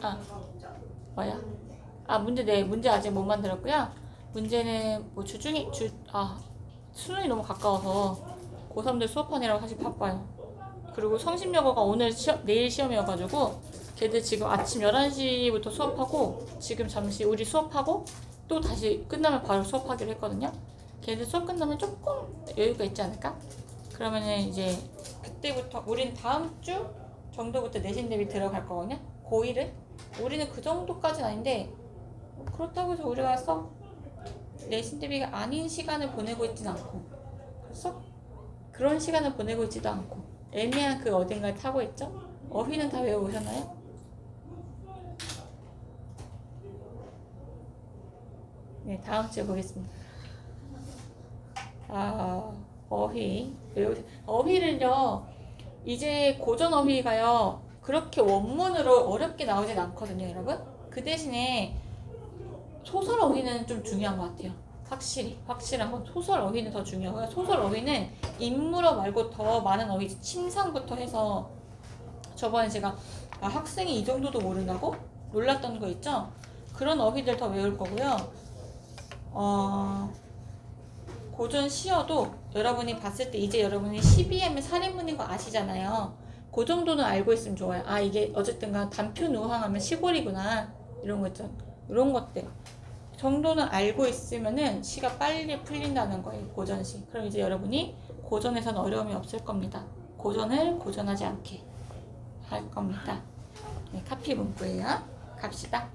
아, 뭐야? 아, 문제 아직 못 만들었고요. 문제는 뭐 수능이 너무 가까워서 고3들 수업하느라고 사실 바빠요. 그리고 성심여고가 내일 시험이어가지고 걔들 지금 아침 11시부터 수업하고 지금 잠시 우리 수업하고 또 다시 끝나면 바로 수업하기로 했거든요. 걔들 수업 끝나면 조금 여유가 있지 않을까? 그러면은 이제 그때부터 우린 다음 주 정도부터 내신 대비 들어갈 거거든요. 고1은 우리는 그 정도까지는 아닌데 그렇다고 해서 우리가 내신 대비가 아닌 시간을 보내고 있진 않고 그래서 그런 시간을 보내고 있지도 않고 애매한 그 어딘가에 타고 있죠. 어휘는 다 외워오셨나요? 네, 다음 주에 보겠습니다. 어휘를요, 이제 고전 어휘가요, 그렇게 원문으로 어렵게 나오진 않거든요, 여러분. 그 대신에 소설 어휘는 좀 중요한 것 같아요. 확실한 건 소설 어휘는 더 중요하고요. 소설 어휘는 인물어 말고 더 많은 어휘, 침상부터 해서 저번에 제가 학생이 이 정도도 모른다고 놀랐던 거 있죠? 그런 어휘들 더 외울 거고요. 고전 시어도 여러분이 봤을 때 이제 여러분이 12하면 살인문인 거 아시잖아요. 그 정도는 알고 있으면 좋아요. 이게 어쨌든간 단표 누항하면 시골이구나 이런 거 있죠. 이런 것들 정도는 알고 있으면은 시가 빨리 풀린다는 거예요. 고전시. 그럼 이제 여러분이 고전에선 어려움이 없을 겁니다. 고전을 고전하지 않게 할 겁니다. 네, 카피 문구예요. 갑시다.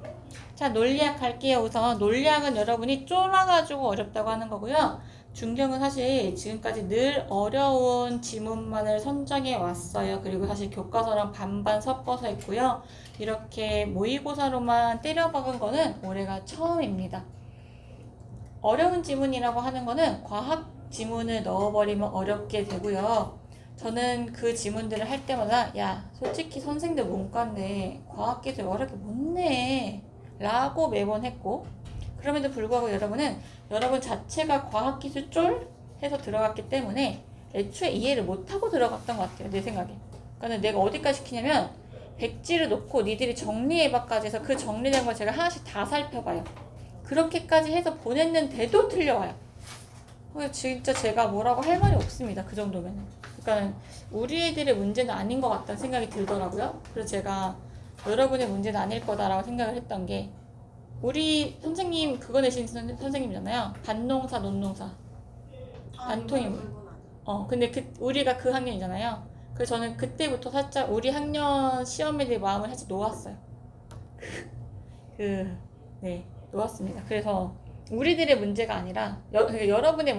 자, 논리학 갈게요. 우선 논리학은 여러분이 쫄아가지고 어렵다고 하는 거고요. 중경은 사실 지금까지 늘 어려운 지문만을 선정해 왔어요. 그리고 사실 교과서랑 반반 섞어서 있고요. 이렇게 모의고사로만 때려박은 거는 올해가 처음입니다. 어려운 지문이라고 하는 거는 과학 지문을 넣어버리면 어렵게 되고요. 저는 그 지문들을 할 때마다 솔직히 선생님들 문과인데 과학기술 어렵게 못 내 라고 매번 했고 그럼에도 불구하고 여러분은 여러분 자체가 과학기술 쫄 해서 들어갔기 때문에 애초에 이해를 못하고 들어갔던 것 같아요. 내 생각에. 그러니까 내가 어디까지 시키냐면 백지를 놓고 니들이 정리해봐까지 해서 그 정리된 걸 제가 하나씩 다 살펴봐요. 그렇게까지 해서 보냈는데도 틀려와요. 진짜 제가 뭐라고 할 말이 없습니다. 그 정도면. 그러니까 우리 애들의 문제는 아닌 것 같다는 생각이 들더라고요. 그래서 제가 여러분의 문제는 아닐 거다라고 생각을 했던 게 우리 선생님 그거 내신 선생님이잖아요. 반농사, 논농사. 반통이물. 근데 우리가 그 학년이잖아요. 그래서 저는 그때부터 살짝 우리 학년 시험에 대해 마음을 살짝 놓았어요. 놓았습니다. 그래서 우리들의 문제가 아니라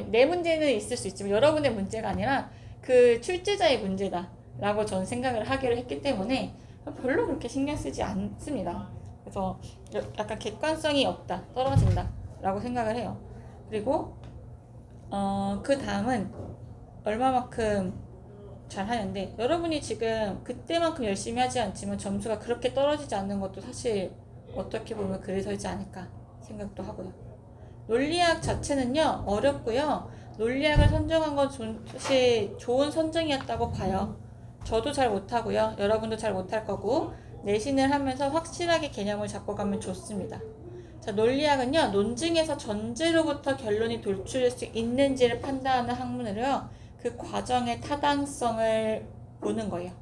내 문제는 있을 수 있지만 여러분의 문제가 아니라 그 출제자의 문제다 라고 저는 생각을 하기로 했기 때문에 별로 그렇게 신경 쓰지 않습니다. 그래서 약간 객관성이 없다, 떨어진다 라고 생각을 해요. 그리고 그 다음은 얼마만큼 잘 하는데 여러분이 지금 그때만큼 열심히 하지 않지만 점수가 그렇게 떨어지지 않는 것도 사실 어떻게 보면 그래서이지 않을까 생각도 하고요. 논리학 자체는요 어렵고요. 논리학을 선정한 건 사실 좋은 선정이었다고 봐요. 저도 잘 못하고요. 여러분도 잘 못할 거고 내신을 하면서 확실하게 개념을 잡고 가면 좋습니다. 자, 논리학은요 논증에서 전제로부터 결론이 도출될 수 있는지를 판단하는 학문으로요. 그 과정의 타당성을 보는 거예요.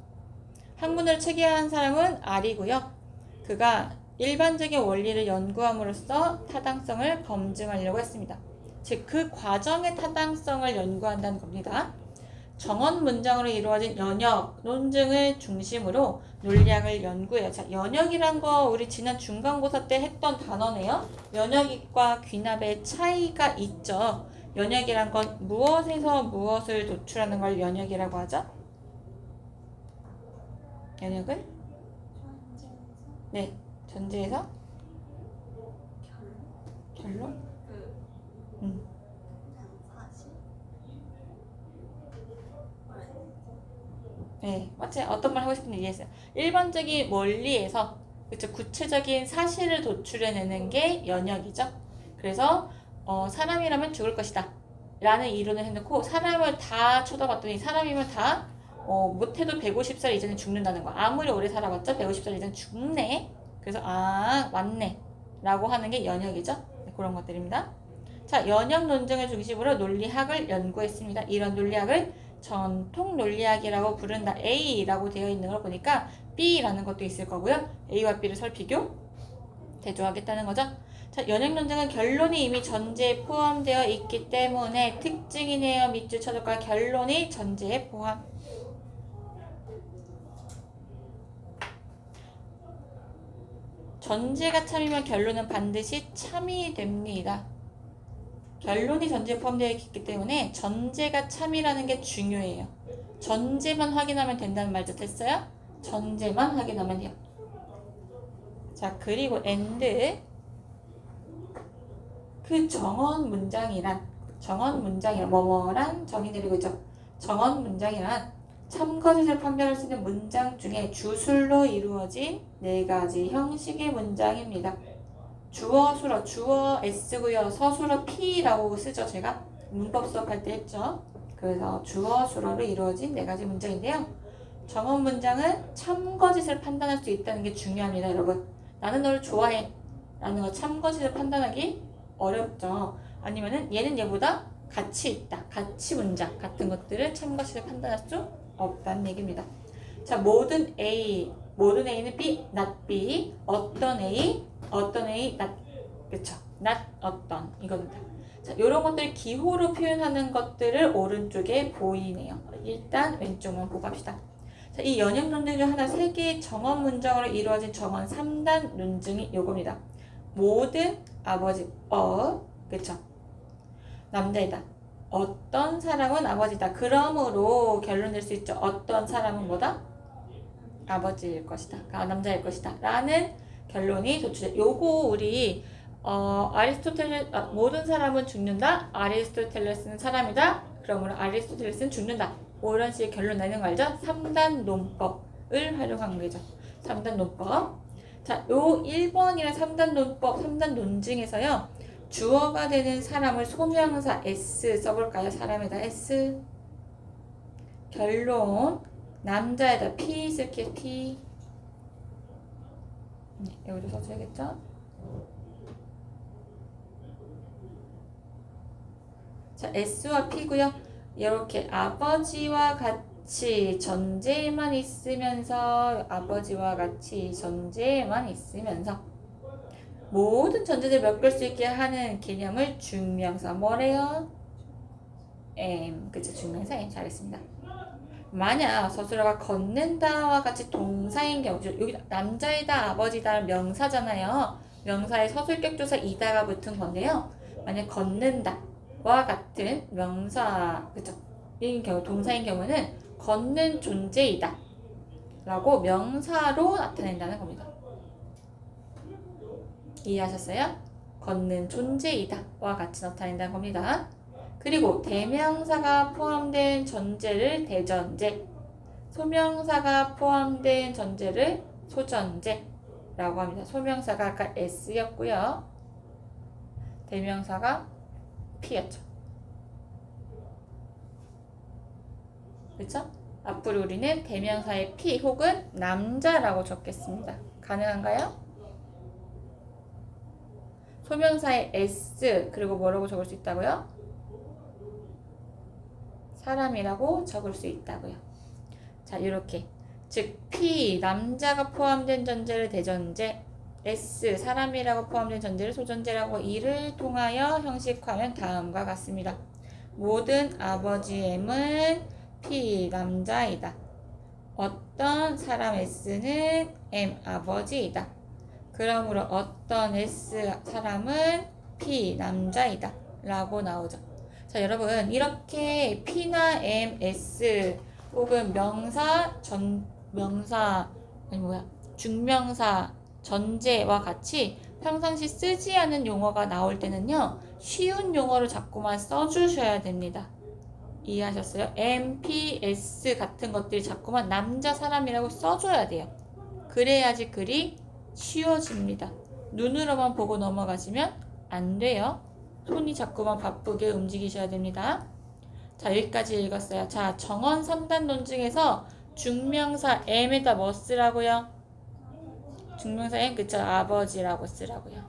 학문을 체계한 사람은 R이고요. 그가 일반적인 원리를 연구함으로써 타당성을 검증하려고 했습니다. 즉, 그 과정의 타당성을 연구한다는 겁니다. 정언 문장으로 이루어진 연역, 논증을 중심으로 논리학을 연구해요. 자, 연역이란 거 우리 지난 중간고사 때 했던 단어네요. 연역과 귀납의 차이가 있죠. 연역이란 건 무엇에서 무엇을 도출하는 걸 연역이라고 하죠? 연역은? 네, 전제에서? 결론? 네, 맞지? 어떤 말 하고 싶은지 이해했어요. 일반적인 원리에서 그쵸, 구체적인 사실을 도출해내는 게 연역이죠. 그래서 사람이라면 죽을 것이다 라는 이론을 해놓고 사람을 다 쳐다봤더니 사람이면 다 못해도 150살 이전에 죽는다는 거. 아무리 오래 살아봤자 150살 이전 죽네. 그래서 아 맞네 라고 하는 게 연역이죠. 네, 그런 것들입니다. 자, 연역 논증을 중심으로 논리학을 연구했습니다. 이런 논리학을 전통 논리학이라고 부른다. A라고 되어 있는 걸 보니까 B라는 것도 있을 거고요. A와 B를 설비교 대조하겠다는 거죠. 자, 연역 논증은 결론이 이미 전제에 포함되어 있기 때문에 특징이네요. 밑줄 쳐줄까? 결론이 전제에 포함. 전제가 참이면 결론은 반드시 참이 됩니다. 결론이 전제에 포함되어 있기 때문에 전제가 참이라는 게 중요해요. 전제만 확인하면 된다는 말도 됐어요? 전제만 확인하면 돼요. 자, 그리고 and 그 정언 문장이란 뭐뭐란 정의 내리고 있죠. 정언 문장이란 참거짓을 판별할 수 있는 문장 중에 주술로 이루어진 4가지 형식의 문장입니다. 주어, 수러, 주어 S고요. 서술어 P라고 쓰죠. 제가 문법 수업할 때 했죠. 그래서 주어, 수러로 이루어진 4가지 문장인데요. 정언 문장은 참거짓을 판단할 수 있다는 게 중요합니다. 여러분. 나는 너를 좋아해 라는 거 참거짓을 판단하기 어렵죠. 아니면은 얘는 얘보다 가치 있다. 가치 문장 같은 것들을 참거짓을 판단할 수 없다는 얘기입니다. 자, 모든 A는 B, not B. 어떤 A, not. 그쵸? not 어떤 이겁니다. 자, 이런 것들 기호로 표현하는 것들을 오른쪽에 보이네요. 일단 왼쪽만 보고 갑시다. 자, 이 연역 논증 중 하나 3개의 정언 문장으로 이루어진 정언 3단 논증이 요겁니다. 모든 아버지 그쵸? 남자이다. 어떤 사람은 아버지다. 그러므로 결론 낼 수 있죠. 어떤 사람은 뭐다? 아버지일 것이다. 남자일 것이다. 라는 결론이 도출돼. 요거 우리 모든 사람은 죽는다. 아리스토텔레스는 사람이다. 그러므로 아리스토텔레스는 죽는다. 뭐 이런 식의 결론 내는 거 알죠? 3단 논법을 활용한 거죠. 3단 논법. 자, 요 1번이랑 3단 논법, 3단 논증에서요. 주어가 되는 사람을 소명사 S 써볼까요? 사람에다 S. 결론. 남자에다 P 쓸게요. P. 여기도 써줘야겠죠? 자, S와 P고요. 이렇게 아버지와 같이 전제만 있으면서 모든 전제들 묶을 수 있게 하는 개념을 중명사 뭐래요? M. 그쵸? 중명사 M. 잘했습니다. 만약 서술어가 걷는다와 같이 동사인 경우, 여기 남자이다, 아버지다 명사잖아요. 명사에 서술격조사 이다가 붙은 건데요. 만약 걷는다와 같은 명사, 그쵸? 인 경우, 동사인 경우는 걷는 존재이다 라고 명사로 나타낸다는 겁니다. 이해하셨어요? 걷는 존재이다 와 같이 나타낸다는 겁니다. 그리고 대명사가 포함된 전제를 대전제, 소명사가 포함된 전제를 소전제라고 합니다. 소명사가 아까 S였고요. 대명사가 P였죠. 그렇죠? 앞으로 우리는 대명사의 P 혹은 남자라고 적겠습니다. 가능한가요? 소명사의 S 그리고 뭐라고 적을 수 있다고요? 사람이라고 적을 수 있다고요. 자, 이렇게 즉 P 남자가 포함된 전제를 대전제, S 사람이라고 포함된 전제를 소전제라고 이를 통하여 형식화하면 다음과 같습니다. 모든 아버지 M은 P 남자이다. 어떤 사람 S는 M 아버지이다. 그러므로 어떤 S 사람은 P 남자이다 라고 나오죠. 자, 여러분 이렇게 P나 M, S 혹은 중명사, 전제와 같이 평상시 쓰지 않은 용어가 나올 때는요. 쉬운 용어를 자꾸만 써주셔야 됩니다. 이해하셨어요? M, P, S 같은 것들이 자꾸만 남자 사람이라고 써줘야 돼요. 그래야지 글이 쉬워집니다. 눈으로만 보고 넘어가시면 안 돼요. 손이 자꾸만 바쁘게 움직이셔야 됩니다. 자, 여기까지 읽었어요. 자, 정언 3단 논증에서 중명사 M에다 뭐 쓰라고요? 증명사 M 그쵸? 아버지라고 쓰라고요.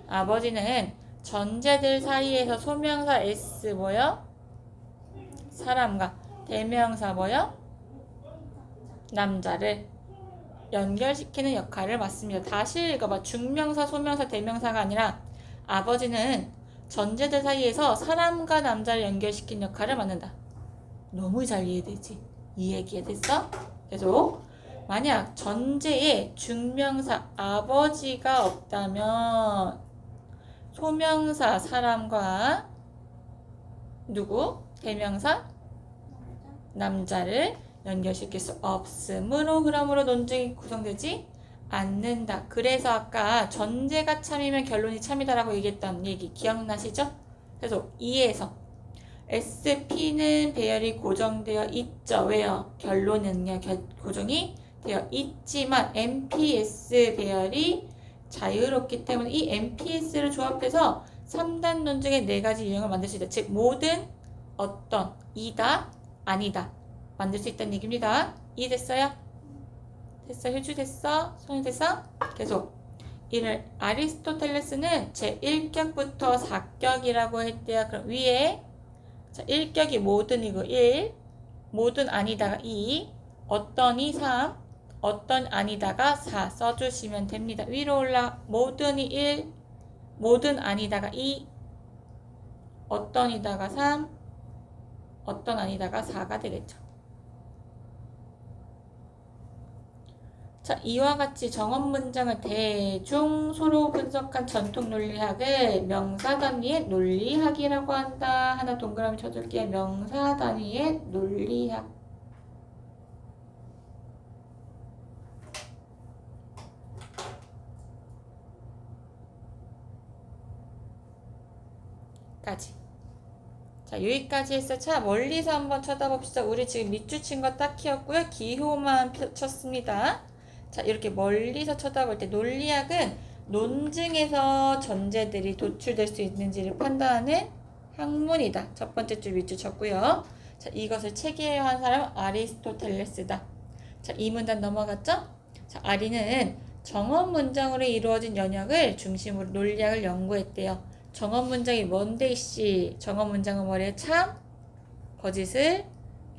아버지는 전제들 사이에서 소명사 S 뭐요? 사람과 대명사 뭐요? 남자를 연결시키는 역할을 맡습니다. 다시 읽어봐. 중명사, 소명사, 대명사가 아니라 아버지는 전제들 사이에서 사람과 남자를 연결시키는 역할을 맡는다. 너무 잘 이해되지? 이 얘기 됐어? 계속. 만약 전제에 중명사 아버지가 없다면 소명사 사람과 누구? 대명사 남자를 연결시킬 수 없으므로 그러므로 논증이 구성되지 않는다. 그래서 아까 전제가 참이면 결론이 참이다라고 얘기했던 얘기 기억나시죠? 그래서 2에서 SP는 배열이 고정되어 있죠. 왜요? 결론은요. 고정이 되어 있지만 MPS 배열이 자유롭기 때문에 이 MPS를 조합해서 3단 논증의 4가지 유형을 만들 수 있다. 즉 모든 어떤 이다 아니다 만들 수 있다는 얘기입니다. 이해됐어요? 됐어? 효주 됐어? 손이 됐어? 계속. 이를 아리스토텔레스는 제1격부터 4격이라고 했대요. 그럼 위에 자 1격이 모든이고 1 모든 아니다가 2 어떤이 3 어떤 아니다가 4 써주시면 됩니다. 위로 올라 모든이 1 모든 아니다가 2 어떤이다가 3 어떤 아니다가 4가 되겠죠. 자, 이와 같이 정언 문장을 대중 소로 분석한 전통 논리학을 명사 단위의 논리학이라고 한다. 하나 동그라미 쳐줄게요. 명사 단위의 논리학. 까지. 자, 여기까지 했어. 자, 멀리서 한번 쳐다봅시다. 우리 지금 밑줄 친 거 딱 키웠고요. 기호만 쳤습니다. 자, 이렇게 멀리서 쳐다볼 때 논리학은 논증에서 전제들이 도출될 수 있는지를 판단하는 학문이다. 첫 번째 줄 밑줄 쳤고요. 자, 이것을 체계화한 사람은 아리스토텔레스다. 자, 이 문단 넘어갔죠? 자, 아리는 정언 문장으로 이루어진 연역을 중심으로 논리학을 연구했대요. 정언 문장이 뭔데 씨? 정언 문장은 뭐래요? 참, 거짓을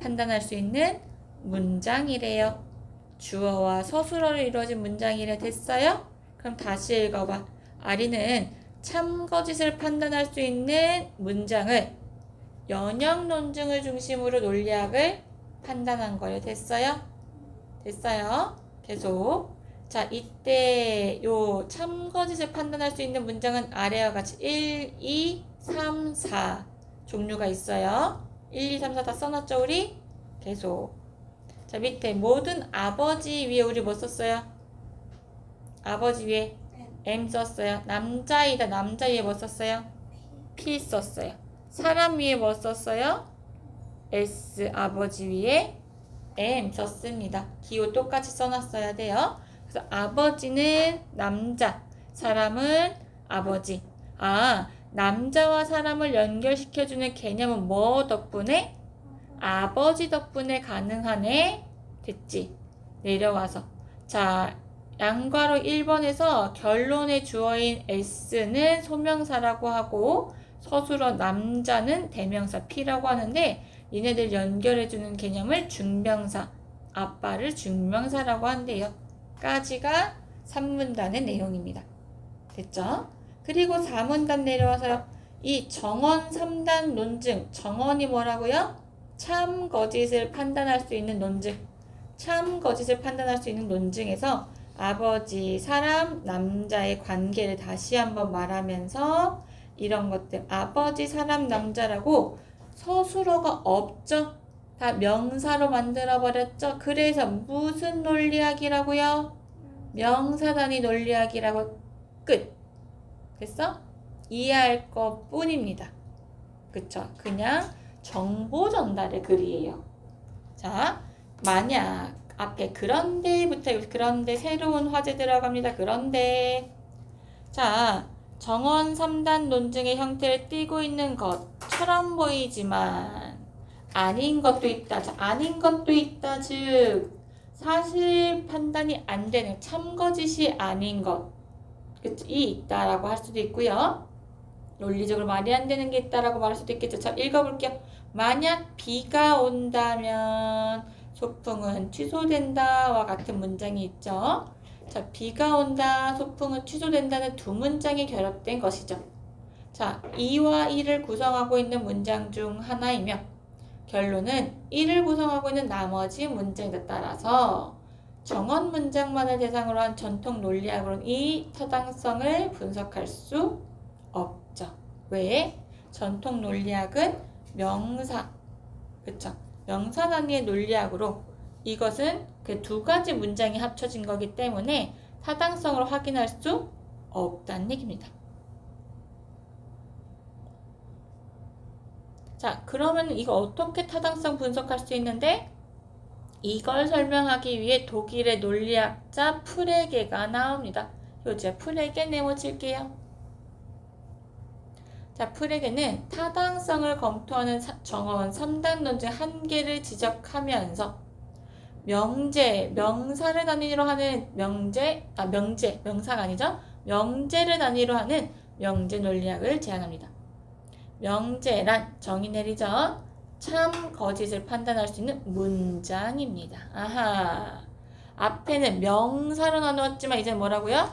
판단할 수 있는 문장이래요. 주어와 서술어로 이루어진 문장이래. 됐어요? 그럼 다시 읽어봐. 아리는 참, 거짓을 판단할 수 있는 문장을 연역 논증을 중심으로 논리학을 판단한 거예요. 됐어요? 됐어요? 계속. 자, 이때 요 참, 거짓을 판단할 수 있는 문장은 아래와 같이 1, 2, 3, 4 종류가 있어요. 1, 2, 3, 4 다 써놨죠, 우리? 계속. 자, 밑에 모든 아버지 위에 우리 뭐 썼어요? 아버지 위에 M 썼어요. 남자이다. 남자 위에 뭐 썼어요? P 썼어요. 사람 위에 뭐 썼어요? S. 아버지 위에 M 썼습니다. 기호 똑같이 써놨어야 돼요. 그래서 아버지는 남자, 사람은 아버지. 아, 남자와 사람을 연결시켜주는 개념은 뭐 덕분에? 아버지 덕분에 가능하네. 됐지? 내려와서. 자, 양괄호 1번에서 결론의 주어인 S는 소명사라고 하고 서술어 남자는 대명사 P라고 하는데 얘네들 연결해주는 개념을 중명사, 아빠를 중명사라고 한대요. 까지가 3문단의 내용입니다. 됐죠? 그리고 4문단 내려와서요. 이 정언 3단 논증, 정언이 뭐라고요? 참, 거짓을 판단할 수 있는 논증. 참, 거짓을 판단할 수 있는 논증에서 아버지, 사람, 남자의 관계를 다시 한번 말하면서 이런 것들. 아버지, 사람, 남자라고 서술어가 없죠? 다 명사로 만들어버렸죠? 그래서 무슨 논리학이라고요? 명사단위 논리학이라고 끝. 됐어? 이해할 것 뿐입니다. 그쵸? 그냥 정보 전달의 글이에요. 자, 만약 앞에 그런데부터 그런데 새로운 화제 들어갑니다. 그런데 자, 정언 3단 논증의 형태를 띠고 있는 것처럼 보이지만 아닌 것도 있다. 자, 아닌 것도 있다. 즉 사실 판단이 안 되는 참거짓이 아닌 것이 있다라고 할 수도 있고요. 논리적으로 말이 안 되는 게 있다라고 말할 수도 있겠죠. 자, 읽어볼게요. 만약 비가 온다면 소풍은 취소된다와 같은 문장이 있죠. 자, 비가 온다, 소풍은 취소된다는 두 문장이 결합된 것이죠. 자, 이와 이를 구성하고 있는 문장 중 하나이며 결론은 이를 구성하고 있는 나머지 문장에 따라서 정언 문장만을 대상으로 한 전통 논리학으로는 이 타당성을 분석할 수 없죠. 왜? 전통 논리학은 명사, 그쵸? 명사 단위의 논리학으로 이것은 그 두 가지 문장이 합쳐진 거기 때문에 타당성을 확인할 수 없다는 얘기입니다. 자, 그러면 이거 어떻게 타당성 분석할 수 있는데? 이걸 설명하기 위해 독일의 논리학자 프레게가 나옵니다. 요제 프레게 네모 칠게요. 자, 프레게는 타당성을 검토하는 정원 3단 논증 한계를 지적하면서 명사를 단위로 하는 명사가 아니죠? 명제를 단위로 하는 명제 논리학을 제안합니다. 명제란 정의 내리죠. 참, 거짓을 판단할 수 있는 문장입니다. 아하. 앞에는 명사로 나누었지만 이제 뭐라고요?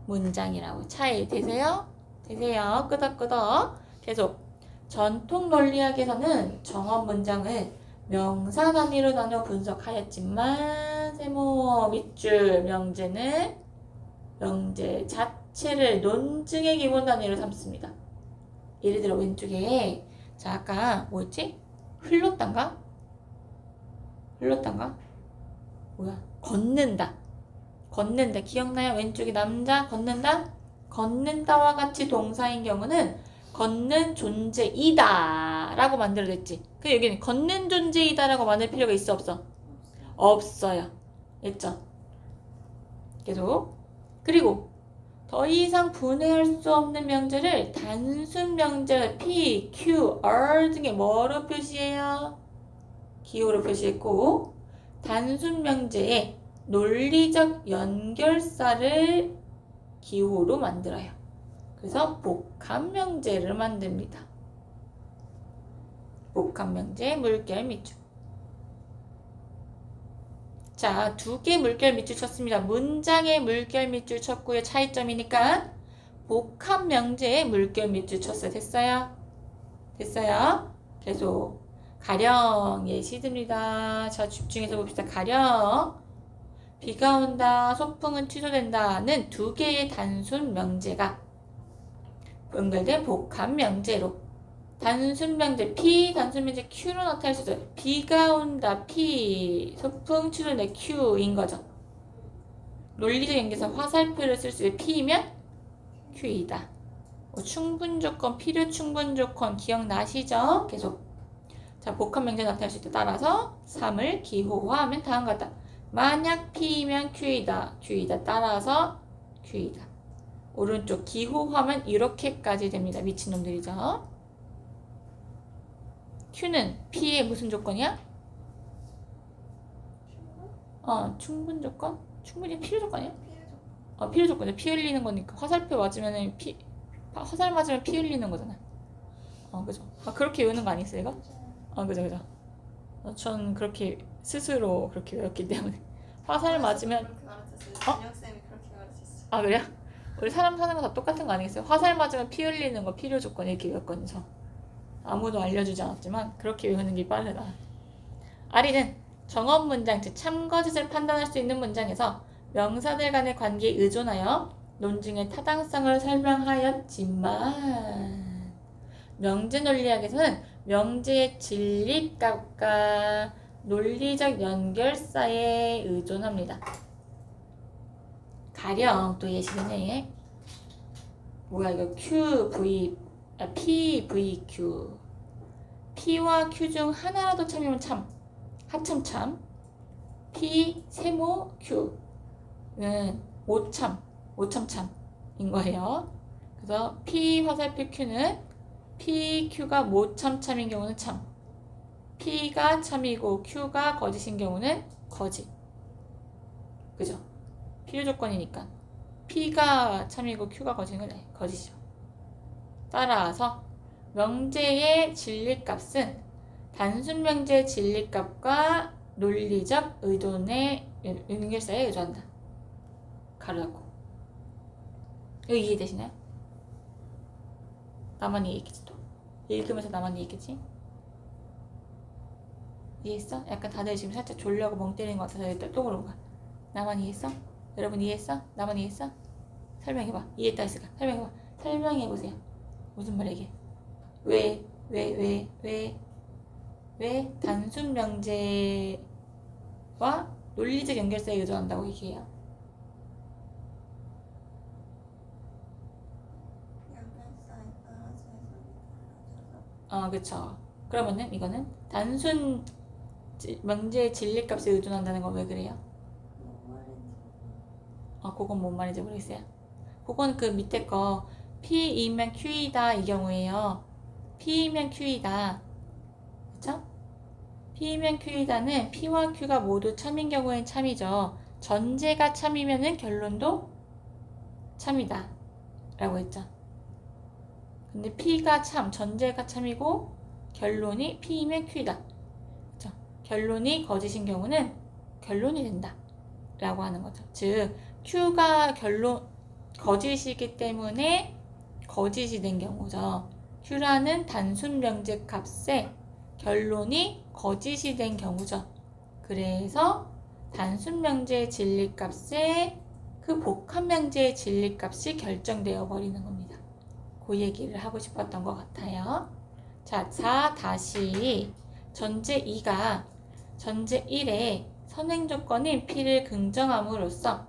문장이라고. 차이 되세요? 되세요? 끄덕끄덕. 계속. 전통 논리학에서는 정언 문장을 명사 단위로 나누어 분석하였지만 세모 밑줄 명제는 명제 자체를 논증의 기본 단위로 삼습니다. 예를 들어 왼쪽에 자, 아까 뭐였지? 흘렀단가? 뭐야? 걷는다. 기억나요? 왼쪽이 남자 걷는다? 걷는다와 같이 동사인 경우는 걷는 존재이다 라고 만들어냈지. 근데 여기는 걷는 존재이다 라고 만들 필요가 있어 없어? 없어요. 됐죠? 계속. 그리고 더 이상 분해할 수 없는 명제를 단순 명제 P, Q, R 등의 뭐로 표시해요? 기호로 표시했고 단순 명제의 논리적 연결사를 기호로 만들어요. 그래서 복합 명제를 만듭니다. 복합 명제 물결 밑줄. 자, 두 개 물결 밑줄 쳤습니다. 문장에 물결 밑줄 쳤고요. 차이점이니까 복합 명제에 물결 밑줄 쳤어요. 됐어요? 계속. 가령 예시 듭니다. 자, 집중해서 봅시다. 가령 비가 온다, 소풍은 취소된다는 두 개의 단순 명제가 연결된 복합 명제로 단순 명제 P, 단순 명제 Q로 나타낼 수 있어요. 비가 온다, P, 소풍 취소된다, Q인 거죠. 논리적 연계에서 화살표를 쓸 수 있어요. P면 Q이다. 충분조건, 필요 충분조건 기억나시죠? 계속. 자, 복합 명제 나타낼 수 있다. 따라서 3을 기호화하면 다음과 같다. 만약 P면 Q이다. 따라서 Q이다. 오른쪽 기호화면 이렇게까지 됩니다. 미친놈들이죠. Q는 P의 무슨 조건이야? 충분 조건? 충분히 필요 조건이야? 필요 조건이야. 피 흘리는 거니까 화살표 맞으면 화살 맞으면 피 흘리는 거잖아. 그죠? 그렇게 외우는 거 아니었어, 이거? 그죠. 전 그렇게 스스로 그렇게 외웠기 때문에 화살 맞으면 준영쌤이 그렇게 가르쳤어. 그래요? 우리 사람 사는 거 다 똑같은 거 아니겠어요? 화살 맞으면 피 흘리는 거 필요 조건 이렇게 외웠거든요. 아무도 알려주지 않았지만 그렇게 외우는 게 빠르다. 아리는 정언 문장, 즉 참거짓을 판단할 수 있는 문장에서 명사들 간의 관계에 의존하여 논증의 타당성을 설명하였지만 명제 논리학에서는 명제의 진립값과 논리적 연결사에 의존합니다. 가령 또 예시네. 뭐야 이거 PVQ. P와 Q 중 하나라도 참이면 참. 하참 참. P 세모 Q는 오참 참인 거예요. 그래서 P 화살표 Q는 PQ가 모참참인 경우는 참. P가 참이고 Q가 거짓인 경우는 거짓. 그죠? 필요 조건이니까. P가 참이고 Q가 거짓인 건 거짓이죠. 따라서 명제의 진리값은 단순 명제의 진리값과 논리적 의존의 연결사에 의존한다. 가로 닫고. 이거 이해되시나요? 나만 이해했겠지 또. 읽으면서 나만 이해했겠지? 이해했어? 약간 다들 지금 살짝 졸려고 멍 때리는 것 같아서 또 그런가? 나만 이해했어? 여러분 이해했어? 나만 이해했어? 설명해봐. 이해했다 했을까? 설명해봐. 설명해보세요. 무슨 말이야 이게? 왜 단순 명제와 논리적 연결사에 의존한다고 얘기해요? 연결사에 따라서 해석이 달라져서 그쵸. 그러면은 이거는 단순 명제의 진리값에 의존한다는 건 왜 그래요? 뭔 말인지 그건 뭔 말인지 모르겠어요. 그건 그 밑에 거 P이면 Q이다 이 경우에요. P이면 Q이다. 그쵸? P이면 Q이다는 P와 Q가 모두 참인 경우엔 참이죠. 전제가 참이면은 결론도 참이다 라고 했죠. 근데 P가 참, 전제가 참이고 결론이 P이면 Q이다. 그쵸? 결론이 거짓인 경우는 결론이 된다 라고 하는 거죠. 즉 Q가 거짓이기 때문에 거짓이 된 경우죠. Q라는 단순 명제 값에 결론이 거짓이 된 경우죠. 그래서 단순 명제의 진리값에 그 복합 명제의 진리값이 결정되어 버리는 겁니다. 그 얘기를 하고 싶었던 것 같아요. 자, 4 다시 전제 2가 전제 1의 선행 조건인 P를 긍정함으로써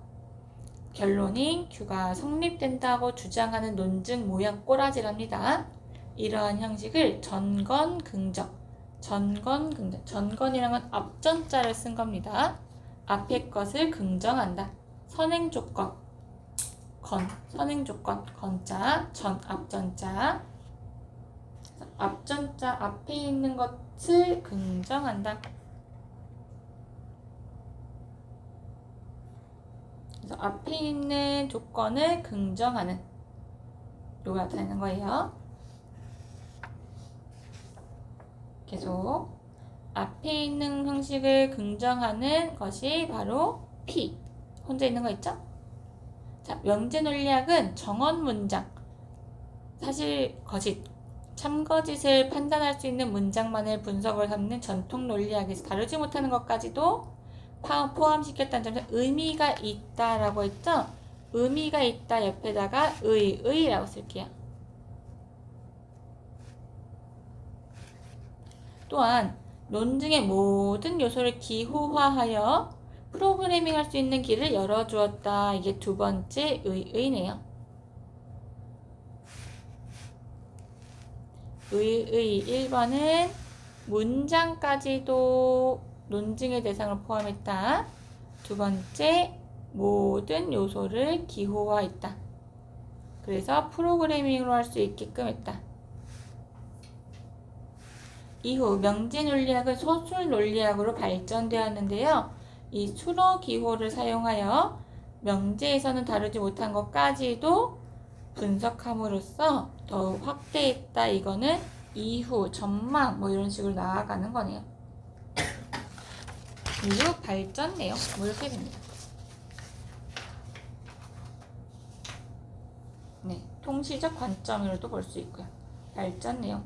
결론인 Q가 성립된다고 주장하는 논증 모양 꼬라지랍니다. 이러한 형식을 전건긍정. 전건이란 건 앞전자를 쓴 겁니다. 앞의 것을 긍정한다. 선행조건. 선행조건. 건자, 앞전자. 앞전자 앞에 있는 것을 긍정한다. 그래서 앞에 있는 조건을 긍정하는 요가 나타내는 거예요. 계속 앞에 있는 형식을 긍정하는 것이 바로 P. 혼자 있는 거 있죠? 자, 명제 논리학은 정언 문장, 사실 거짓, 참거짓을 판단할 수 있는 문장만을 분석을 삼는 전통 논리학에서 다루지 못하는 것까지도 포함시켰다는 점에서 의미가 있다라고 했죠? 의미가 있다 옆에다가 의라고 쓸게요. 또한 논증의 모든 요소를 기호화하여 프로그래밍 할 수 있는 길을 열어주었다. 이게 두 번째 의네요. 의 1번은 문장까지도 논증의 대상을 포함했다. 두 번째, 모든 요소를 기호화했다. 그래서 프로그래밍으로 할 수 있게끔 했다. 이후 명제 논리학은 서술 논리학으로 발전되었는데요. 이 수로 기호를 사용하여 명제에서는 다루지 못한 것까지도 분석함으로써 더욱 확대했다. 이거는 이후, 전망 뭐 이런 식으로 나아가는 거네요. 이후 발전 내용 뭐 이렇게 됩니다. 네, 통시적 관점으로도 볼 수 있고요. 발전 내용.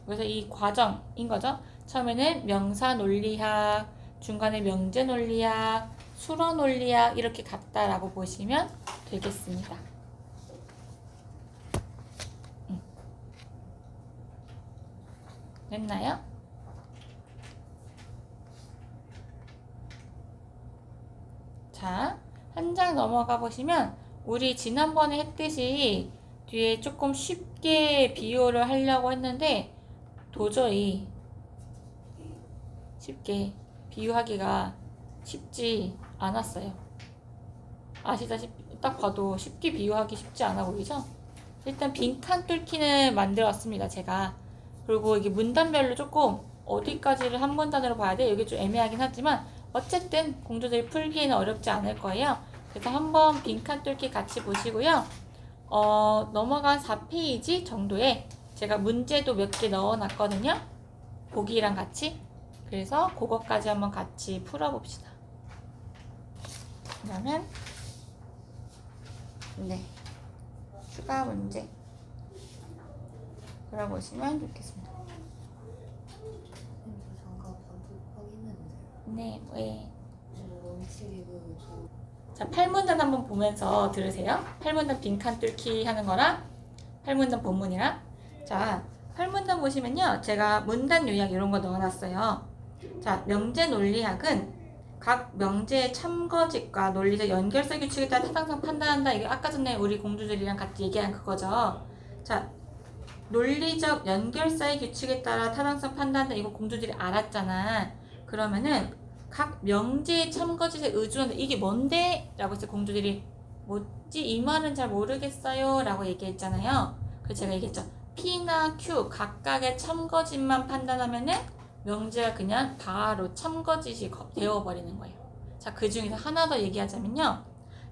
그래서 이 과정인 거죠. 처음에는 명사 논리학, 중간에 명제 논리학, 수로 논리학 이렇게 갔다라고 보시면 되겠습니다. 됐나요? 자, 한 장 넘어가 보시면 우리 지난번에 했듯이 뒤에 조금 쉽게 비교를 하려고 했는데 도저히 쉽게 비유하기가 쉽지 않았어요. 아시다시피 딱 봐도 쉽게 비유하기 쉽지 않아 보이죠? 일단 빈칸 뚫기는 만들었습니다. 제가. 그리고 이게 문단별로 조금 어디까지를 한 문단으로 봐야 돼? 여기 좀 애매하긴 하지만 어쨌든 공주들이 풀기에는 어렵지 않을 거예요. 그래서 한번 빈칸 뚫기 같이 보시고요. 넘어간 4페이지 정도에 제가 문제도 몇 개 넣어놨거든요. 보기랑 같이. 그래서 그것까지 한번 같이 풀어봅시다. 그러면 네, 추가 문제 풀어보시면 좋겠습니다. 잠깐 확인해도 돼요? 네, 왜? 원칙이 자, 8문단 한번 보면서 들으세요. 8문단 빈칸 뚫기 하는 거랑 8문단 본문이랑. 자, 8문단 보시면요. 제가 문단 요약 이런 거 넣어놨어요. 자, 명제 논리학은 각 명제의 참거짓과 논리적 연결성 규칙에 따라 타당성 판단한다. 이게 아까 전에 우리 공주들이랑 같이 얘기한 그거죠. 자, 논리적 연결사의 규칙에 따라 타당성 판단한다. 이거 공주들이 알았잖아. 그러면은 각 명제의 참거짓에 의존한다. 이게 뭔데? 라고 해서 공주들이 뭐지? 이 말은 잘 모르겠어요. 라고 얘기했잖아요. 그래서 제가 얘기했죠. P나 Q 각각의 참거짓만 판단하면은 명제가 그냥 바로 참거짓이 되어버리는 거예요. 자, 그 중에서 하나 더 얘기하자면요.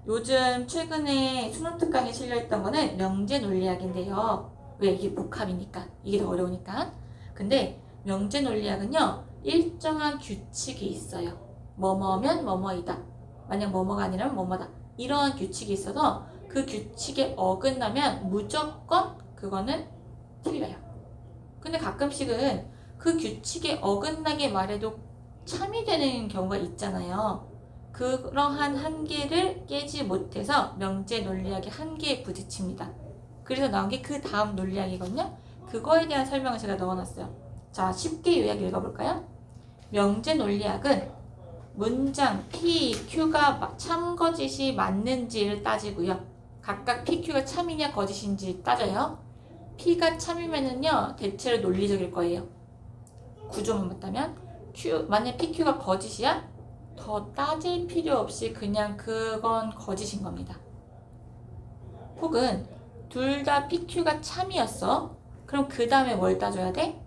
요즘 최근에 수능 특강에 실려있던 거는 명제 논리학인데요. 왜? 이게 복합이니까. 이게 더 어려우니까. 근데 명제 논리학은요. 일정한 규칙이 있어요. 뭐뭐면 뭐뭐이다. 만약 뭐뭐가 아니라면 뭐뭐다. 이러한 규칙이 있어서 그 규칙에 어긋나면 무조건 그거는 틀려요. 근데 가끔씩은 그 규칙에 어긋나게 말해도 참이 되는 경우가 있잖아요. 그러한 한계를 깨지 못해서 명제 논리학의 한계에 부딪힙니다. 그래서 나온 게 그 다음 논리학이거든요. 그거에 대한 설명을 제가 넣어놨어요. 자, 쉽게 요약 읽어볼까요? 명제 논리학은 문장 P, Q가 참거짓이 맞는지를 따지고요. 각각 P, Q가 참이냐 거짓인지 따져요. P가 참이면은요, 대체로 논리적일 거예요. 구조만 맞다면. 만약 P, Q가 거짓이야? 더 따질 필요 없이 그냥 그건 거짓인 겁니다. 혹은 둘 다 P, Q가 참이었어. 그럼 그 다음에 뭘 따져야 돼?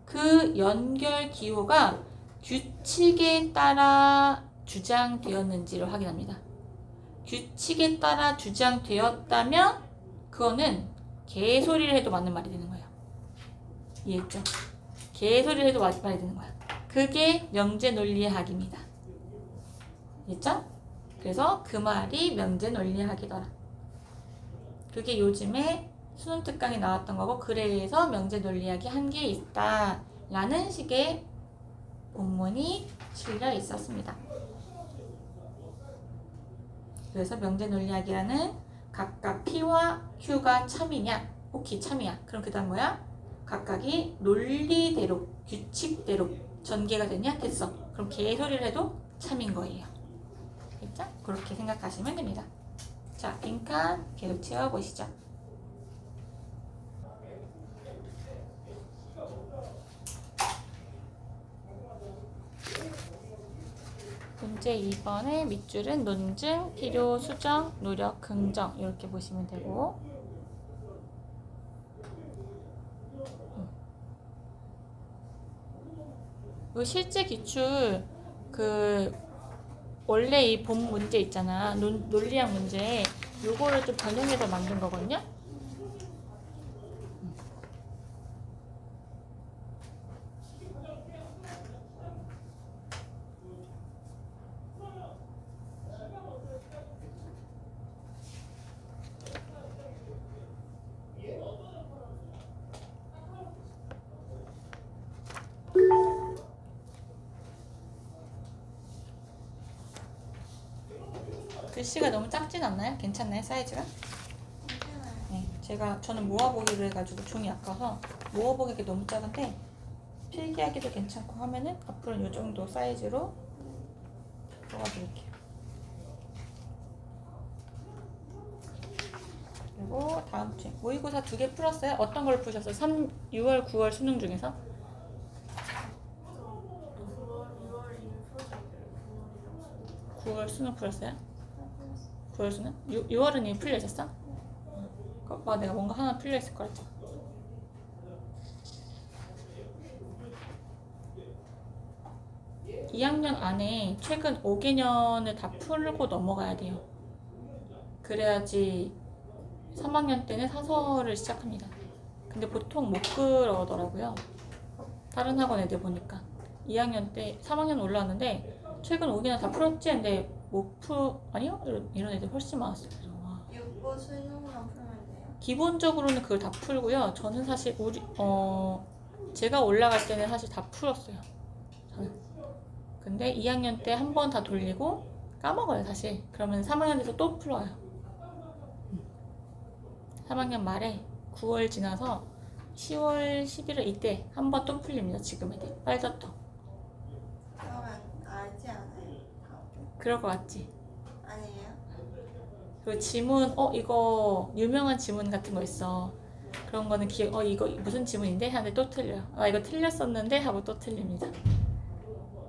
그 연결 기호가 규칙에 따라 주장되었는지를 확인합니다. 규칙에 따라 주장되었다면 그거는 개소리를 해도 맞는 말이 되는 거예요. 이해했죠? 개소리를 해도 맞는 말이 되는 거야. 그게 명제 논리학입니다. 이해했죠? 그래서 그 말이 명제 논리학이더라. 그게 요즘에 수능 특강에 나왔던 거고, 그래서 명제 논리학이 한계에 있다 라는 식의 본문이 실려 있었습니다. 그래서 명제 논리학이라는 각각 P와 Q가 참이냐, 오케이 참이야. 그럼 그 다음 뭐야? 각각이 논리대로, 규칙대로 전개가 되냐? 됐어. 그럼 개소리를 해도 참인 거예요. 됐죠? 그렇게 생각하시면 됩니다. 자, 빈칸 계속 채워보시죠. 문제 2번의 밑줄은 논증, 필요, 수정, 노력, 긍정 이렇게 보시면 되고, 실제 기출 원래 이 본 문제 있잖아, 논리학 문제, 요거를 좀 변형해서 만든 거거든요. 글씨가 너무 작진 않나요? 괜찮나요? 사이즈가? 괜찮아요. 네, 저는 모아보기로 해가지고 종이 아까워서 모아보기가 너무 작은데 필기하기도 괜찮고 하면은 앞으로는 이 정도 사이즈로 모아드릴게요. 그리고 다음 주에 모의고사 2개 풀었어요? 어떤 걸 푸셨어요? 6월, 9월 수능 중에서? 9월 수능 풀었어요? 9월 수능? 6월은 이미 풀려있었어? 내가 뭔가 하나 풀려있을 거랬죠. 2학년 안에 최근 5개년을 다 풀고 넘어가야 돼요. 그래야지 3학년 때는 사설을 시작합니다. 근데 보통 못 그러더라고요. 다른 학원 애들 보니까 2학년 때 3학년 올라왔는데 최근 5개년 다 풀었지? 근데 아니요? 이런 애들 훨씬 많았어요. 그래서 와. 육고 수능만 풀면 돼요? 기본적으로는 그걸 다 풀고요. 저는 사실 제가 올라갈 때는 사실 다 풀었어요. 저는. 근데 2학년 때 한 번 다 돌리고 까먹어요 사실. 그러면 3학년 돼서 또 풀어요. 3학년 말에 9월 지나서 10월, 11월 이때 한 번 또 풀립니다. 지금 애들 빨갛터. 그러면 알지 않아요? 다음. 그럴 것 같지? 아니에요? 그리고 지문 이거 유명한 지문 같은 거 있어. 그런 거는 이거 무슨 지문인데? 하는데 또 틀려요. 아 이거 틀렸었는데? 하고 또 틀립니다.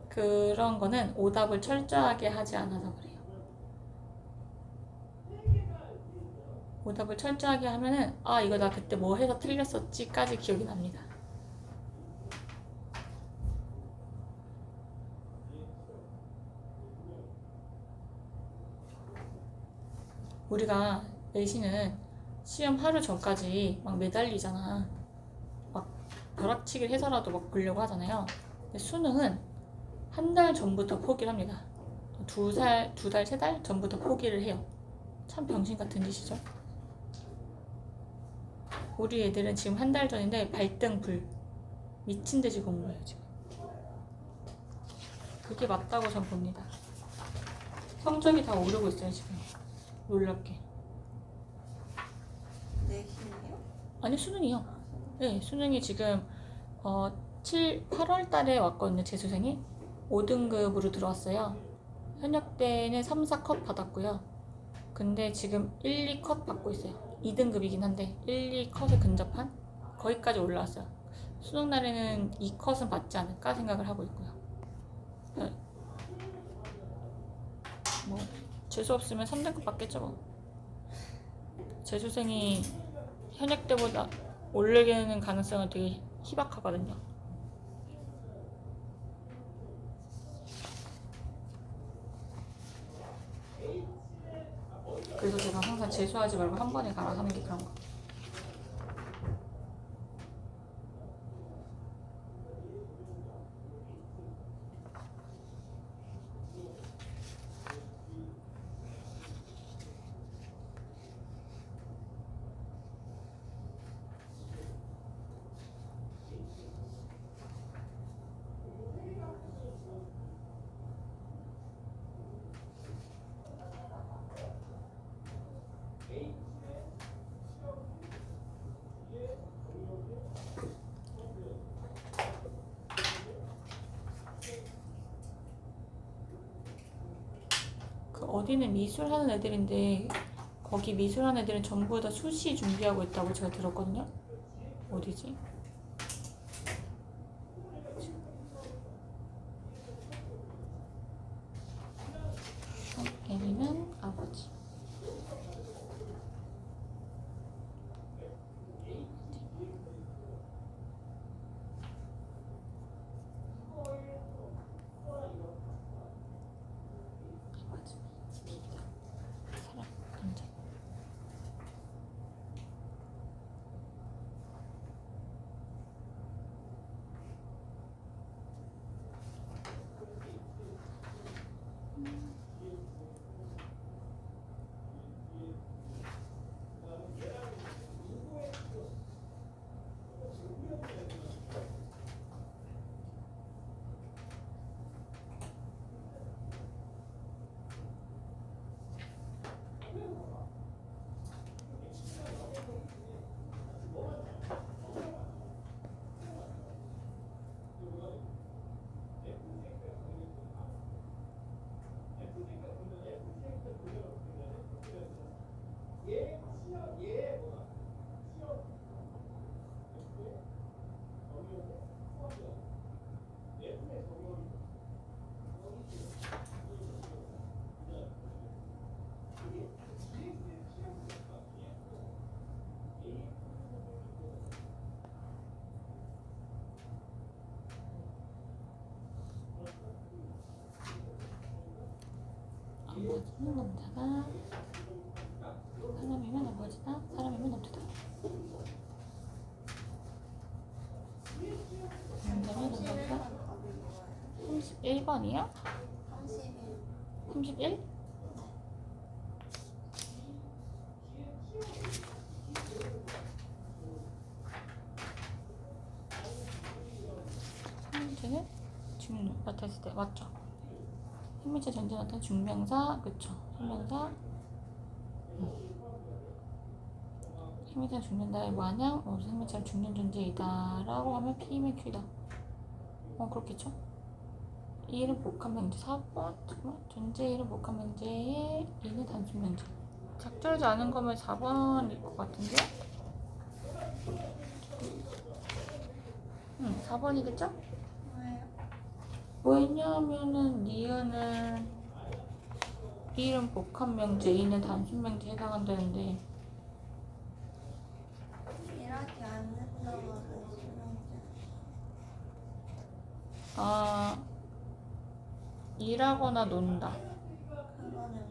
그런 거는 오답을 철저하게 하지 않아서 그래요. 오답을 철저하게 하면은 아 이거 나 그때 뭐 해서 틀렸었지까지 기억이 납니다. 우리가 내신은 시험 하루 전까지 막 매달리잖아. 막 벼락치기를 해서라도 막 보려고 하잖아요. 근데 수능은 한 달 전부터 포기를 합니다. 두 달, 3달 전부터 포기를 해요. 참 병신 같은 짓이죠. 우리 애들은 지금 한 달 전인데 발등불. 미친 듯이 공부해요, 지금. 그게 맞다고 전 봅니다. 성적이 다 오르고 있어요, 지금. 놀랍게. 내신이요? 아니, 수능이요. 네, 수능이 지금 8월 달에 왔거든요, 재수생이. 5등급으로 들어왔어요. 현역 때는 3, 4컷 받았고요. 근데 지금 1, 2컷 받고 있어요. 2등급이긴 한데 1, 2컷에 근접한? 거기까지 올라왔어요. 수능 날에는 2컷은 받지 않을까 생각을 하고 있고요. 뭐 재수 없으면 3등급 받겠죠 뭐. 재수생이 현역 때보다 오르는 가능성은 되게 희박하거든요. 그래서 제가 항상 재수하지 말고 한 번에 가라 하는 게 그런 거. 그 어디는 미술하는 애들인데 거기 미술하는 애들은 전부 다 수시 준비하고 있다고 제가 들었거든요. 어디지? 애미는 아버지. 사람 남자. 아버지는 남자다. 사람이면 아버지다. 사람이면 남자다. 남자면 남자다. 31번이요? 31. 31? 현재는 지금 나타났을 때 맞죠? 생명체 전제 나타난 중명사 그쵸? 생명사 생명체는 죽는다의 마냥 생명체는 죽는 존재이다 라고 하면 P면 Q다. 그렇겠죠? 이 일은 복합명제 4번 존재 일은 복합명제의 이는 단순명제. 작절하지 않은 거면 4번일 것 같은데? 4번이겠죠? 뭐예요? 왜냐하면은 니은은 이는 복합명제, 이는 단순명제에 해당한다는데 일하지 않는다고 단순명제. 일하거나 논다. 그거는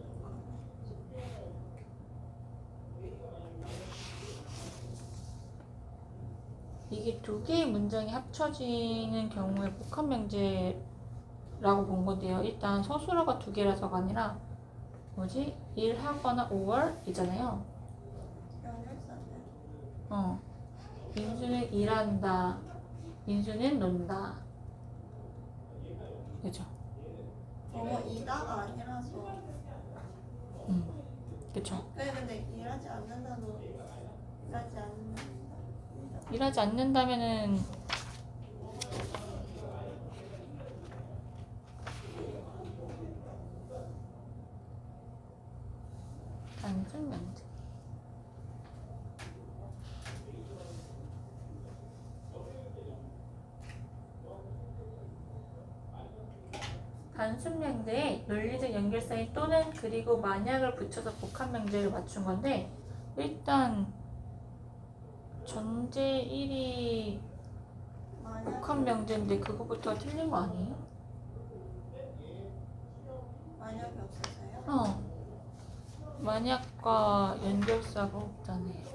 이게 두 개의 문장이 합쳐지는 경우에 복합명제라고 본 건데요. 일단 서술어가 두 개라서가 아니라 일하거나 5월이잖아요. 연결사는 민수는 일한다. 민수는 논다. 그죠? 이다가 아니라서. 그쵸? 근데 일하지 않는다도 일하지 않는다. 일하지 않는다면은 단순명제. 단순명제에 논리적 연결사인 또는 그리고 만약을 붙여서 복합명제를 맞춘 건데 일단 전제 1이 복합명제인데 그거부터가 틀린 거 아니에요? 만약이 없어서요? 만약과 연결사가 없잖아요.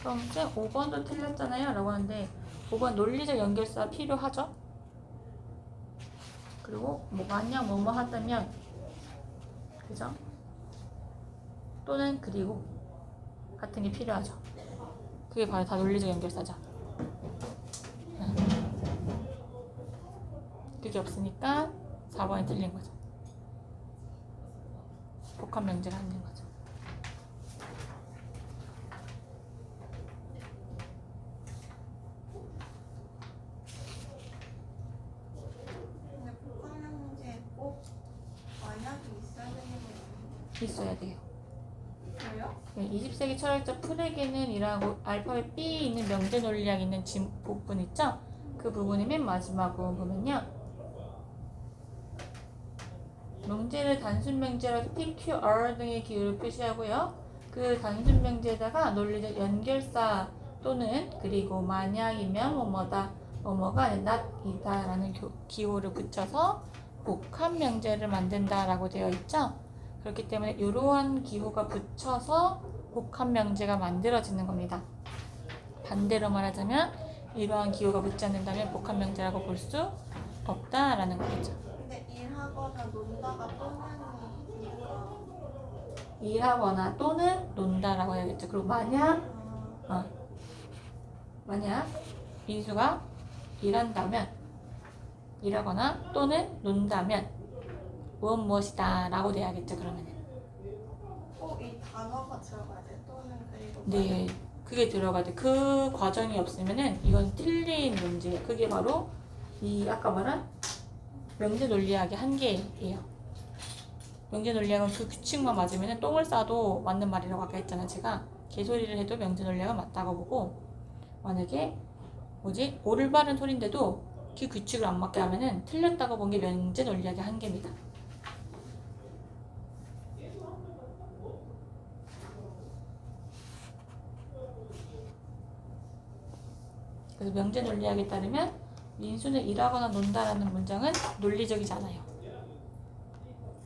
그럼 쌤 5번도 틀렸잖아요 라고 하는데 5번 논리적 연결사 필요하죠? 그리고 만약 뭐뭐 하다면 그죠? 또는 그리고 같은 게 필요하죠. 그게 바로 다 논리적 연결사죠. 그게 없으니까 4번이 틀린 거죠. 복합명제가 안 된 거죠. 근데 복합명제에 꼭 만약이 있어야 되는 거 있어야 돼요. 아니에요? 20세기 철학자 프레게는이라고 알파벳 B에 있는 명제 논리학 있는 부분 있죠? 그 부분이 맨 마지막 부분 보면요. 명제를 단순 명제라서 P, Q, R 등의 기호를 표시하고요. 그 단순 명제에다가 논리적 연결사 또는 그리고 만약이면 뭐뭐다, 뭐뭐가 아니라 not이다 라는 기호를 붙여서 복합 명제를 만든다라고 되어 있죠. 그렇기 때문에 이러한 기호가 붙여서 복합 명제가 만들어지는 겁니다. 반대로 말하자면 이러한 기호가 붙지 않는다면 복합 명제라고 볼 수 없다라는 거죠. 근데 일하거나 놀다가 또는이니까 일하거나 또는 논다라고 해야겠죠. 그리고 만약 민수가 일한다면 일하거나 또는 논다면 무엇이다 라고 돼야겠죠. 그러면은 꼭 이 단어가 들어가야 돼. 또는 그리고 네, 그게 들어가야 돼. 그 과정이 없으면은 이건 틀린 문제예요. 그게 바로 이 아까 말한 명제 논리학의 한계예요. 명제 논리학은 그 규칙만 맞으면은 똥을 싸도 맞는 말이라고 아까 했잖아요. 제가 개소리를 해도 명제 논리학은 맞다고 보고 만약에 올바른 소리인데도 그 규칙을 안 맞게 하면은 틀렸다고 본 게 명제 논리학의 한계입니다. 그래서 명제 논리학에 따르면 민수는 일하거나 논다라는 문장은 논리적이지 않아요.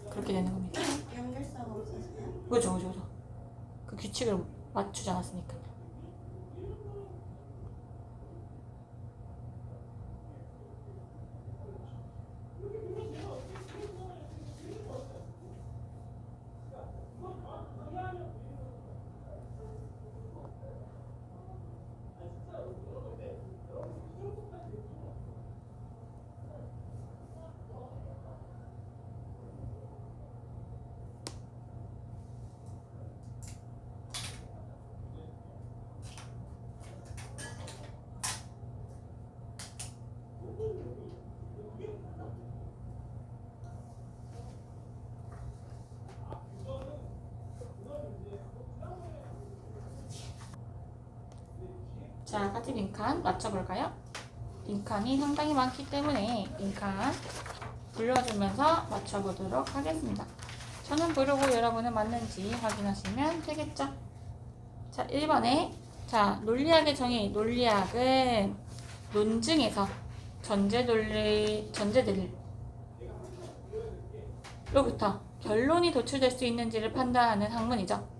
그렇게 되는 겁니다. 연결사가 없어서요? 그죠. 그 규칙을 맞추지 않았으니까. 자, 같이 빈칸 맞춰볼까요? 빈칸이 상당히 많기 때문에 빈칸 불러주면서 맞춰보도록 하겠습니다. 저는 부르고 여러분은 맞는지 확인하시면 되겠죠? 자, 1번에 자, 논리학의 정의. 논리학은 논증에서 전제들로부터 결론이 도출될 수 있는지를 판단하는 학문이죠.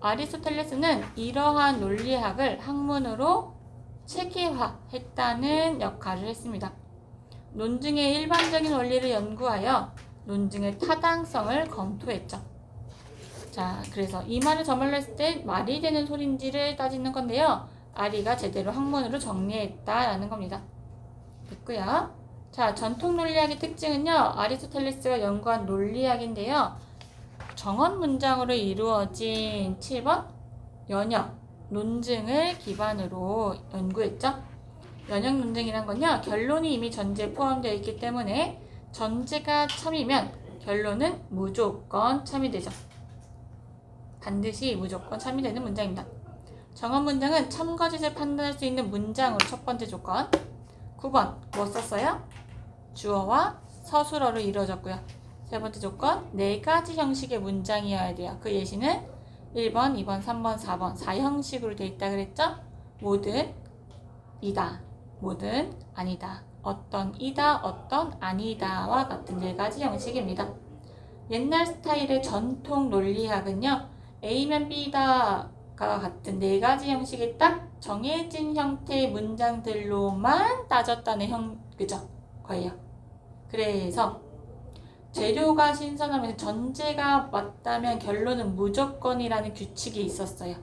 아리스토텔레스는 이러한 논리학을 학문으로 체계화했다는 역할을 했습니다. 논증의 일반적인 원리를 연구하여 논증의 타당성을 검토했죠. 자, 그래서 이 말을 저 말로 했을 때 말이 되는 소린지를 따지는 건데요. 아리가 제대로 학문으로 정리했다라는 겁니다. 됐고요. 자, 전통 논리학의 특징은요. 아리스토텔레스가 연구한 논리학인데요. 정언 문장으로 이루어진 7번 연역 논증을 기반으로 연구했죠. 연역 논증이란 건요. 결론이 이미 전제에 포함되어 있기 때문에 전제가 참이면 결론은 무조건 참이되죠. 반드시 무조건 참이되는 문장입니다. 정언 문장은 참거짓을 판단할 수 있는 문장으로 첫 번째 조건. 9번 뭐 썼어요? 주어와 서술어로 이루어졌고요. 세 번째 조건, 4가지 형식의 문장이어야 돼요. 그 예시는 1번, 2번, 3번, 4번 4형식으로 되어 있다 그랬죠? 뭐든 이다, 뭐든 아니다, 어떤 이다, 어떤 아니다와 같은 4가지 형식입니다. 옛날 스타일의 전통 논리학은요. A면 B다가 같은 4가지 형식이 딱 정해진 형태의 문장들로만 따졌다는 거예요. 그래서 재료가 신선하면 전제가 맞다면 결론은 무조건이라는 규칙이 있었어요.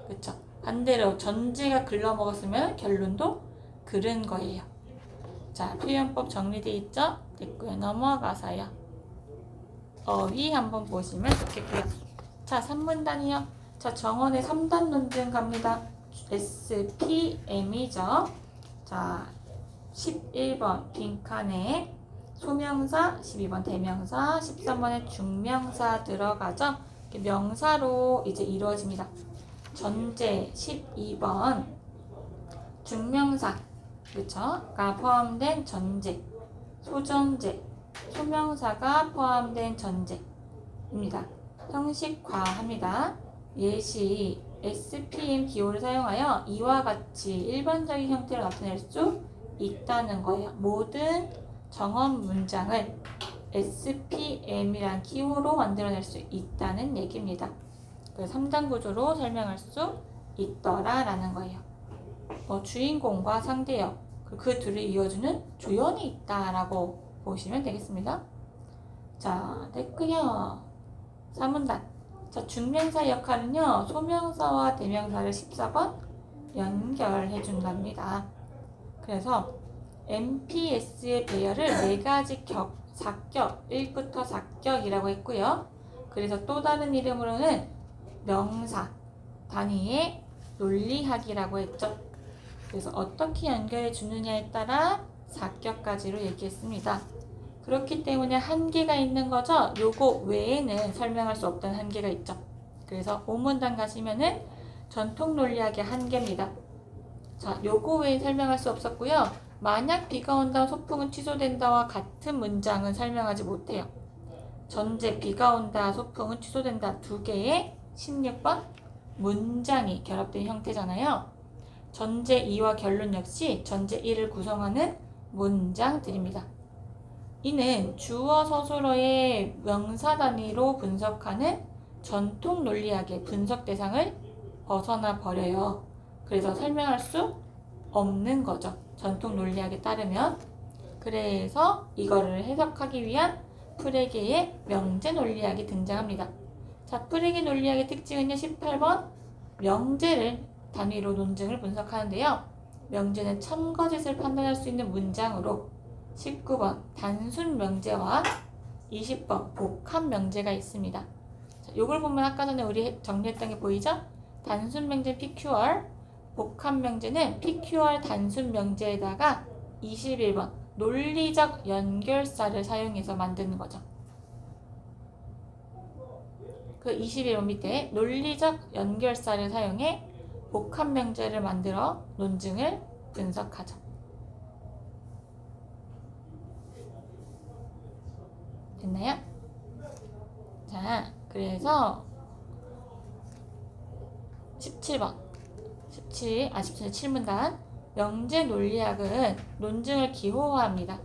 그쵸? 반대로 전제가 글러먹었으면 결론도 그른 거예요. 자, 표현법 정리되어 있죠? 됐고요. 넘어가서요. 어휘 한번 보시면 좋겠고요. 자, 3문단이요. 자, 정원의 3단 논증 갑니다. SPM이죠. 자, 11번 빈칸에 소명사, 12번 대명사, 13번에 중명사 들어가죠. 명사로 이제 이루어집니다. 전제 12번 중명사 그쵸?가 포함된 전제, 소전제, 소명사가 포함된 전제입니다. 형식화합니다. 예시 SPM 기호를 사용하여 이와 같이 일반적인 형태로 나타낼 수 있다는 거예요. 모든 정언 문장을 SPM이란 기호로 만들어낼 수 있다는 얘기입니다. 그래서 3단 구조로 설명할 수 있더라라는 거예요. 주인공과 상대역, 그 둘을 이어주는 조연이 있다라고 보시면 되겠습니다. 자, 됐고요. 3문단. 자, 중명사 역할은요. 소명사와 대명사를 14번 연결해 준답니다. 그래서 MPS의 배열을 4가지 사격, 1부터 사격이라고 했고요. 그래서 또 다른 이름으로는 명사 단위의 논리학이라고 했죠. 그래서 어떻게 연결해 주느냐에 따라 사격까지로 얘기했습니다. 그렇기 때문에 한계가 있는 거죠. 요거 외에는 설명할 수 없던 한계가 있죠. 그래서 5문단 가시면은 전통 논리학의 한계입니다. 자, 요거 외에 설명할 수 없었고요. 만약 비가 온다, 소풍은 취소된다와 같은 문장은 설명하지 못해요. 전제 비가 온다, 소풍은 취소된다 두 개의 16번 문장이 결합된 형태잖아요. 전제 2와 결론 역시 전제 1을 구성하는 문장들입니다. 이는 주어 서술어의 명사 단위로 분석하는 전통 논리학의 분석 대상을 벗어나 버려요. 그래서 설명할 수 없는 거죠. 전통 논리학에 따르면. 그래서 이거를 해석하기 위한 프레게의 명제 논리학이 등장합니다. 자, 프레게 논리학의 특징은요. 18번 명제를 단위로 논증을 분석하는데요. 명제는 참거짓을 판단할 수 있는 문장으로 19번 단순 명제와 20번 복합 명제가 있습니다. 자, 요걸 보면 아까 전에 우리 정리했던 게 보이죠? 단순 명제 PQR, 복합 명제는 PQR 단순 명제에다가 21번 논리적 연결사를 사용해서 만드는 거죠. 그 21번 밑에 논리적 연결사를 사용해 복합 명제를 만들어 논증을 분석하죠. 됐나요? 자, 그래서 17번 17문단 명제 논리학은 논증을 기호화합니다.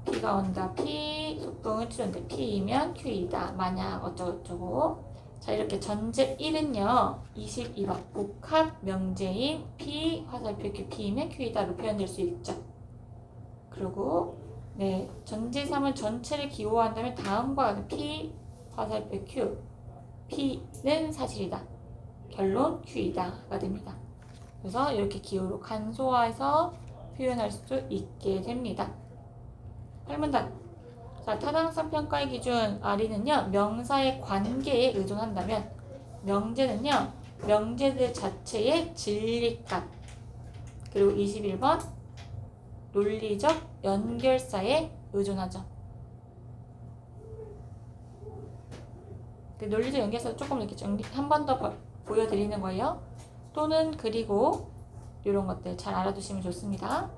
비가 온다, P, 소풍은 취소된다, P이면 Q이다, 만약 어쩌고저쩌고. 자, 이렇게 전제 1은요 22번 복합 명제인 P, 화살표 Q, P이면 Q이다로 표현될 수 있죠. 그리고 네, 전제 3은 전체를 기호한다면 다음과 같은 P, 화살표 Q, P는 사실이다, 결론 Q이다가 됩니다. 그래서 이렇게 기호로 간소화해서 표현할 수 있게 됩니다. 8문단. 자, 타당성 평가의 기준 R이는요 명사의 관계에 의존한다면 명제는요 명제들 자체의 진리값, 그리고 21번 논리적 연결사에 의존하죠. 그 논리적 연결사 조금 이렇게 정리 한 번 더 보여드리는 거예요. 또는 그리고 이런 것들 잘 알아두시면 좋습니다.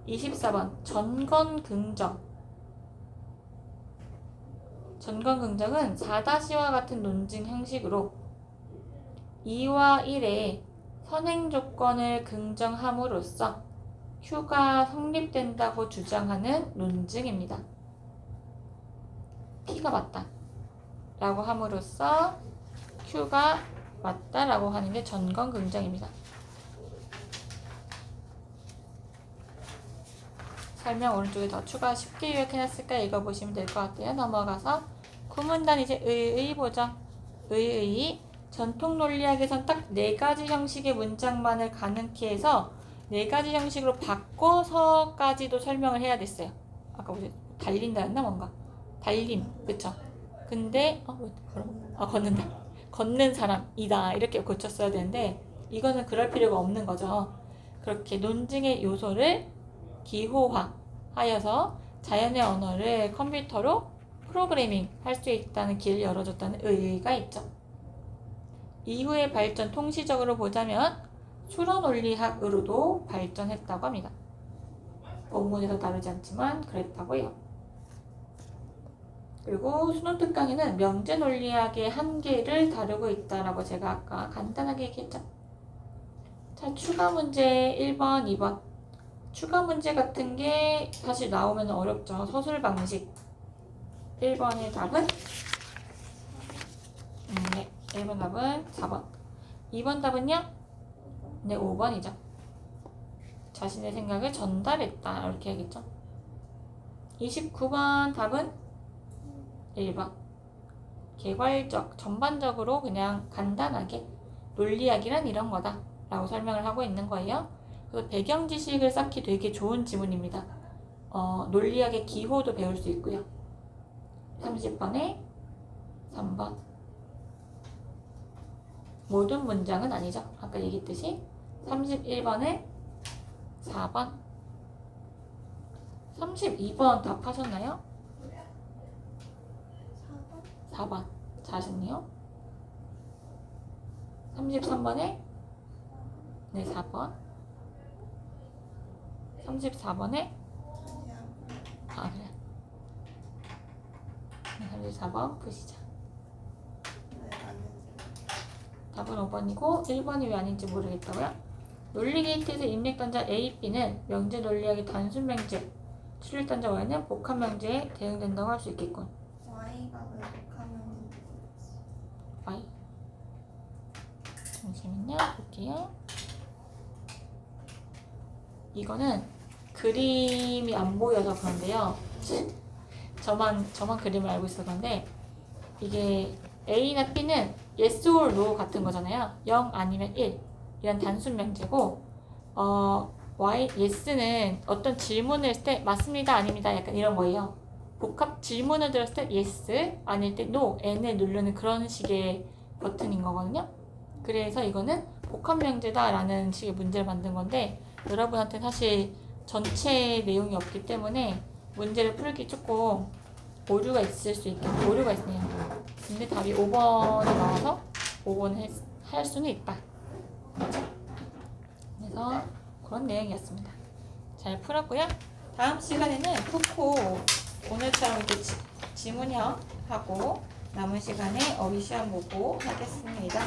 24번 전건긍정. 전건긍정은 4-와 같은 논증 형식으로 2와 1의 선행조건을 긍정함으로써 Q가 성립된다고 주장하는 논증입니다. P가 맞다 라고 함으로써 Q가 맞다 라고 하는 게 전건긍정입니다. 설명 오른쪽에 더 추가 쉽게 요약해놨으니까 읽어보시면 될 것 같아요. 넘어가서 9문단 이제 의의 보죠. 의의 전통 논리학에선 딱 4가지 형식의 문장만을 가능케 해서 4가지 형식으로 바꿔서까지도 설명을 해야 됐어요. 아까 우리 달린다였나 뭔가? 달림, 그쵸? 근데 걷는다. 걷는 사람이다 이렇게 고쳤어야 되는데 이거는 그럴 필요가 없는 거죠. 그렇게 논증의 요소를 기호화하여서 자연의 언어를 컴퓨터로 프로그래밍 할 수 있다는 길을 열어줬다는 의의가 있죠. 이후의 발전 통시적으로 보자면 수로논리학으로도 발전했다고 합니다. 본문에서 다루지 않지만 그랬다고 해요. 그리고 수능 특강에는 명제 논리학의 한계를 다루고 있다라고 제가 아까 간단하게 얘기했죠. 자, 추가 문제 1번, 2번. 추가 문제 같은 게 사실 나오면 어렵죠. 서술 방식. 1번의 답은? 네, 1번 답은 4번. 2번 답은요? 네, 5번이죠. 자신의 생각을 전달했다. 이렇게 하겠죠. 29번 답은 1번. 개괄적, 전반적으로 그냥 간단하게 논리학이란 이런 거다 라고 설명을 하고 있는 거예요. 그래서 배경 지식을 쌓기 되게 좋은 지문입니다. 논리학의 기호도 배울 수 있고요. 30번에 3번. 모든 문장은 아니죠. 아까 얘기했듯이 31번에 4번. 32번 답하셨나요? 4번. 잘하셨네요. 33번에 네, 4번. 34번에 아 그래 34번 푸시자. 답은 5번이고 1번이 왜 아닌지 모르겠다고요? 논리 게이트에서 입력 단자 A, B는 명제 논리학의 단순 명제, 출력 단자 Y는 복합 명제에 대응된다고 할 수 있겠군. Y가 왜 복하면 Y. 잠시만요. 볼게요. 이거는 그림이 안 보여서 그런데요. 저만 그림을 알고 있어 그런데 이게 A나 B는 yes or no 같은 거잖아요. 0 아니면 1 이런 단순 명제고 Y, yes는 어떤 질문을 했을 때 맞습니다, 아닙니다 약간 이런 거예요. 복합 질문을 들었을 때 yes, 아닐 때 no, n을 누르는 그런 식의 버튼인 거거든요. 그래서 이거는 복합 명제다 라는 식의 문제를 만든 건데 여러분한테 사실 전체 내용이 없기 때문에 문제를 풀기 조금 오류가 있을 수 있겠네요. 오류가 있네요. 근데 답이 5번이 나와서 5번을 할 수는 있다. 그래서 그런 내용이었습니다. 잘 풀었고요. 다음 시간에는 푸코 오늘처럼 이렇게 지문형 하고 남은 시간에 어휘 시험 보고 하겠습니다.